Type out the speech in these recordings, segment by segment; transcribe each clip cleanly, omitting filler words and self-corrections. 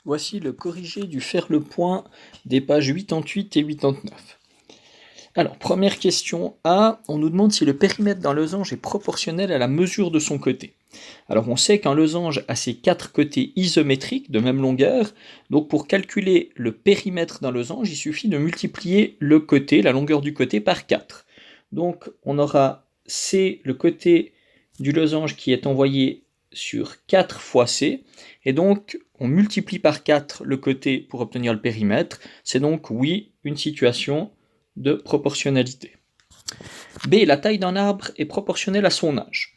Voici le corrigé du faire le point des pages 88 et 89. Alors, première question A, on nous demande si le périmètre d'un losange est proportionnel à la mesure de son côté. Alors, on sait qu'un losange a ses quatre côtés isométriques de même longueur, donc pour calculer le périmètre d'un losange, il suffit de multiplier le côté, la longueur du côté, par 4. Donc, on aura C, le côté du losange qui est envoyé sur 4 fois C, et donc on multiplie par 4 le côté pour obtenir le périmètre. C'est donc, oui, une situation de proportionnalité. B, la taille d'un arbre est proportionnelle à son âge.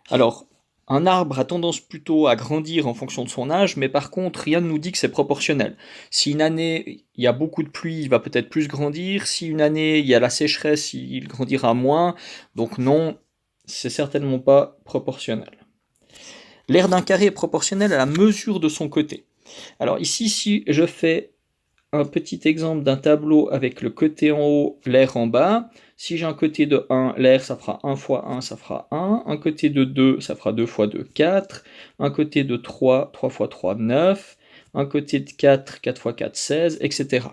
Alors, un arbre a tendance plutôt à grandir en fonction de son âge, mais par contre, rien ne nous dit que c'est proportionnel. Si une année, il y a beaucoup de pluie, il va peut-être plus grandir. Si une année, il y a la sécheresse, il grandira moins. Donc non, c'est certainement pas proportionnel. L'aire d'un carré est proportionnelle à la mesure de son côté. Alors ici, si je fais un petit exemple d'un tableau avec le côté en haut, l'aire en bas, si j'ai un côté de 1, l'aire ça fera 1 fois 1, ça fera 1, un côté de 2, ça fera 2 fois 2, 4, un côté de 3, 3 fois 3, 9, un côté de 4, 4 fois 4, 16, etc.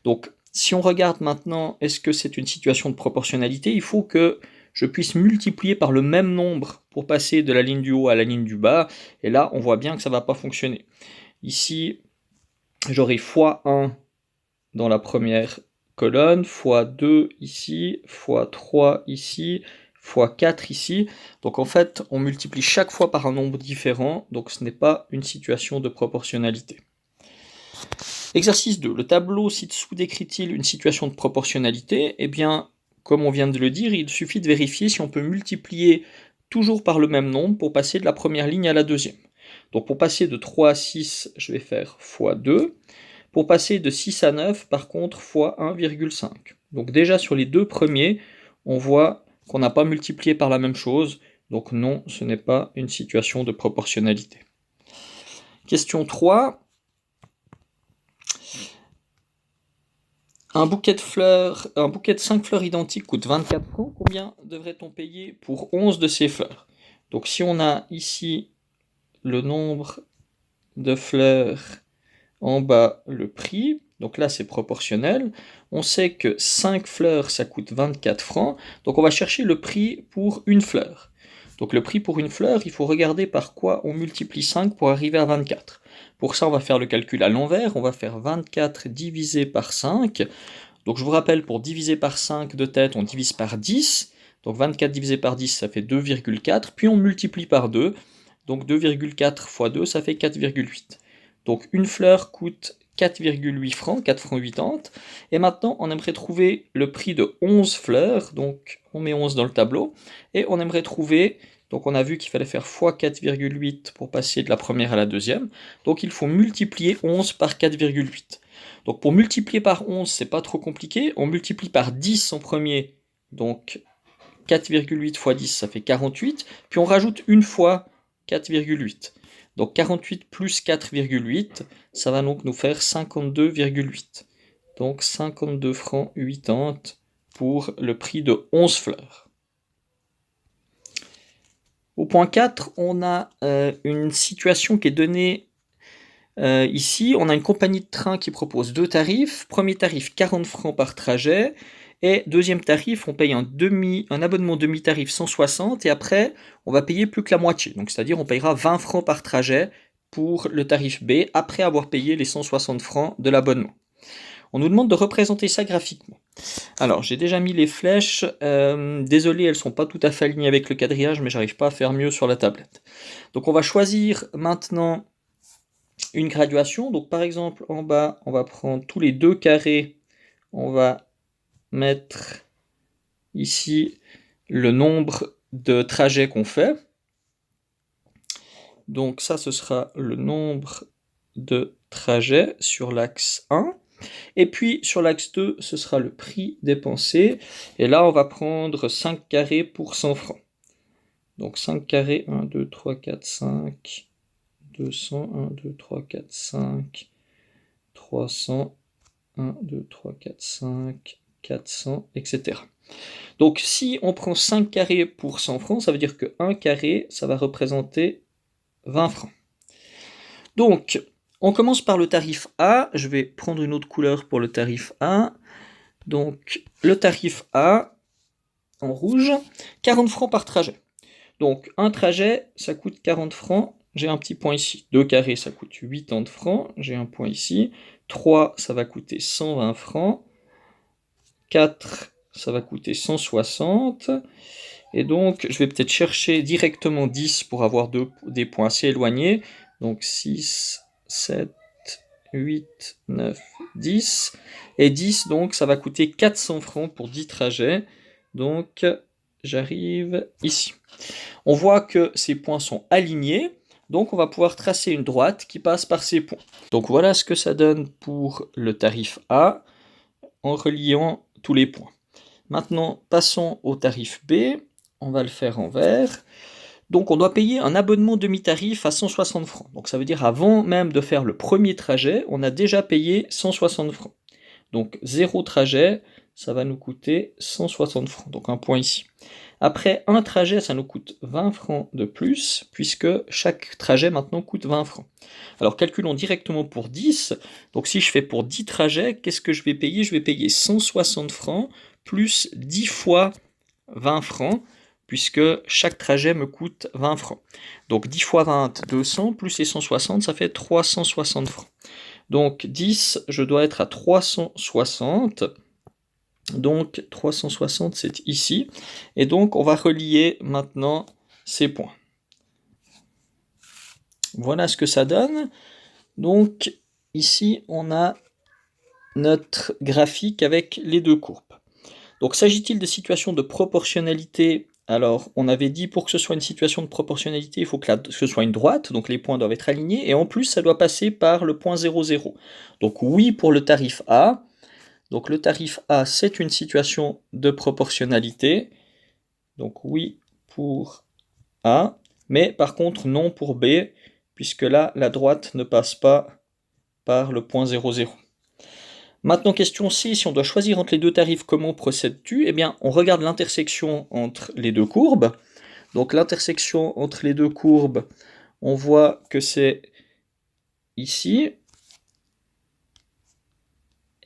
Donc, si on regarde maintenant, est-ce que c'est une situation de proportionnalité? Il faut que je puisse multiplier par le même nombre pour passer de la ligne du haut à la ligne du bas, et là, on voit bien que ça ne va pas fonctionner. Ici, j'aurai fois 1 dans la première colonne, fois 2 ici, fois 3 ici, fois 4 ici. Donc en fait, on multiplie chaque fois par un nombre différent, donc ce n'est pas une situation de proportionnalité. Exercice 2. Le tableau ci-dessous décrit-il une situation de proportionnalité? Eh bien, comme on vient de le dire, il suffit de vérifier si on peut multiplier toujours par le même nombre pour passer de la première ligne à la deuxième. Donc pour passer de 3 à 6, je vais faire fois 2. Pour passer de 6 à 9, par contre, fois 1,5. Donc déjà sur les deux premiers, on voit qu'on n'a pas multiplié par la même chose. Donc non, ce n'est pas une situation de proportionnalité. Question 3. Un bouquet de 5 fleurs identiques coûte 24 francs. Combien devrait-on payer pour 11 de ces fleurs? Donc si on a ici le nombre de fleurs, en bas le prix, donc là c'est proportionnel. On sait que 5 fleurs ça coûte 24 francs, donc on va chercher le prix pour une fleur. Donc le prix pour une fleur, il faut regarder par quoi on multiplie 5 pour arriver à 24. Pour ça, on va faire le calcul à l'envers, on va faire 24 divisé par 5. Donc je vous rappelle, pour diviser par 5 de tête, on divise par 10. Donc 24 divisé par 10, ça fait 2,4. Puis on multiplie par 2. Donc 2,4 fois 2, ça fait 4,8. Donc une fleur coûte 4,8 francs, 4 francs 80. Et maintenant, on aimerait trouver le prix de 11 fleurs. Donc on met 11 dans le tableau. Et on aimerait trouver, donc on a vu qu'il fallait faire fois 4,8 pour passer de la première à la deuxième. Donc il faut multiplier 11 par 4,8. Donc pour multiplier par 11, c'est pas trop compliqué. On multiplie par 10 en premier. Donc 4,8 fois 10, ça fait 48. Puis on rajoute une fois 4,8. Donc 48 plus 4,8, ça va donc nous faire 52,8. Donc 52 francs 80 pour le prix de 11 fleurs. Au point 4, on a une situation qui est donnée ici. On a une compagnie de train qui propose deux tarifs. Premier tarif, 40 francs par trajet. Et deuxième tarif, on paye un abonnement demi-tarif 160 et après, on va payer plus que la moitié. Donc, c'est-à-dire, on payera 20 francs par trajet pour le tarif B après avoir payé les 160 francs de l'abonnement. On nous demande de représenter ça graphiquement. Alors, j'ai déjà mis les flèches. Désolé, elles ne sont pas tout à fait alignées avec le quadrillage, mais j'arrive pas à faire mieux sur la tablette. Donc, on va choisir maintenant une graduation. Donc, par exemple, en bas, on va prendre tous les deux carrés. On va mettre ici le nombre de trajets qu'on fait. Donc ça, ce sera le nombre de trajets sur l'axe 1. Et puis sur l'axe 2, ce sera le prix dépensé. Et là, on va prendre 5 carrés pour 100 francs. Donc 5 carrés, 1, 2, 3, 4, 5, 200, 1, 2, 3, 4, 5, 300, 1, 2, 3, 4, 5, 400, etc. Donc si on prend 5 carrés pour 100 francs, ça veut dire que 1 carré, ça va représenter 20 francs. Donc, On commence par le tarif A, je vais prendre une autre couleur pour le tarif A. Donc le tarif A, en rouge, 40 francs par trajet. Donc un trajet, ça coûte 40 francs, j'ai un petit point ici. 2 carrés, ça coûte 80 francs, j'ai un point ici. 3, ça va coûter 120 francs. 4, ça va coûter 160. Et donc, je vais peut-être chercher directement 10 pour avoir des points assez éloignés. Donc 6, 7, 8, 9, 10. Et 10, donc, ça va coûter 400 francs pour 10 trajets. Donc, j'arrive ici. On voit que ces points sont alignés. Donc, on va pouvoir tracer une droite qui passe par ces points. Donc, voilà ce que ça donne pour le tarif A en reliant tous les points. Maintenant, passons au tarif B. On va le faire en vert. Donc, on doit payer un abonnement demi-tarif à 160 francs. Donc, ça veut dire avant même de faire le premier trajet, on a déjà payé 160 francs. Donc, 0 trajet, ça va nous coûter 160 francs. Donc, un point ici. Après, un trajet, ça nous coûte 20 francs de plus, puisque chaque trajet maintenant coûte 20 francs. Alors, calculons directement pour 10. Donc, si je fais pour 10 trajets, qu'est-ce que je vais payer? Je vais payer 160 francs plus 10 fois 20 francs, puisque chaque trajet me coûte 20 francs. Donc 10 fois 20, 200, plus les 160, ça fait 360 francs. Donc 10, je dois être à 360. Donc 360, c'est ici. Et donc on va relier maintenant ces points. Voilà ce que ça donne. Donc ici, on a notre graphique avec les deux courbes. Donc s'agit-il de situations de proportionnalité? Alors, on avait dit pour que ce soit une situation de proportionnalité, il faut que ce soit une droite, donc les points doivent être alignés, et en plus, ça doit passer par le point 0, 0. Donc oui pour le tarif A. Donc le tarif A, c'est une situation de proportionnalité. Donc oui pour A, mais par contre non pour B, puisque là, la droite ne passe pas par le point 0, 0. Maintenant, question C, si on doit choisir entre les deux tarifs, comment procèdes-tu? Eh bien, on regarde l'intersection entre les deux courbes. Donc l'intersection entre les deux courbes, on voit que c'est ici.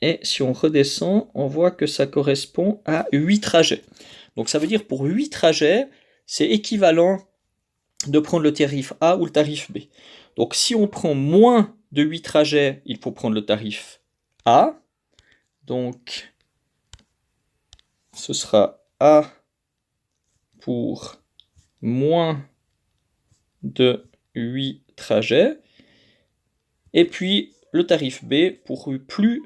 Et si on redescend, on voit que ça correspond à 8 trajets. Donc ça veut dire pour 8 trajets, c'est équivalent de prendre le tarif A ou le tarif B. Donc si on prend moins de 8 trajets, il faut prendre le tarif A. Donc, ce sera A pour moins de 8 trajets. Et puis, le tarif B pour plus,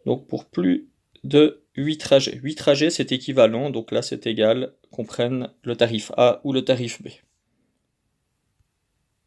donc pour plus de 8 trajets. 8 trajets, c'est équivalent, donc là, c'est égal qu'on prenne le tarif A ou le tarif B.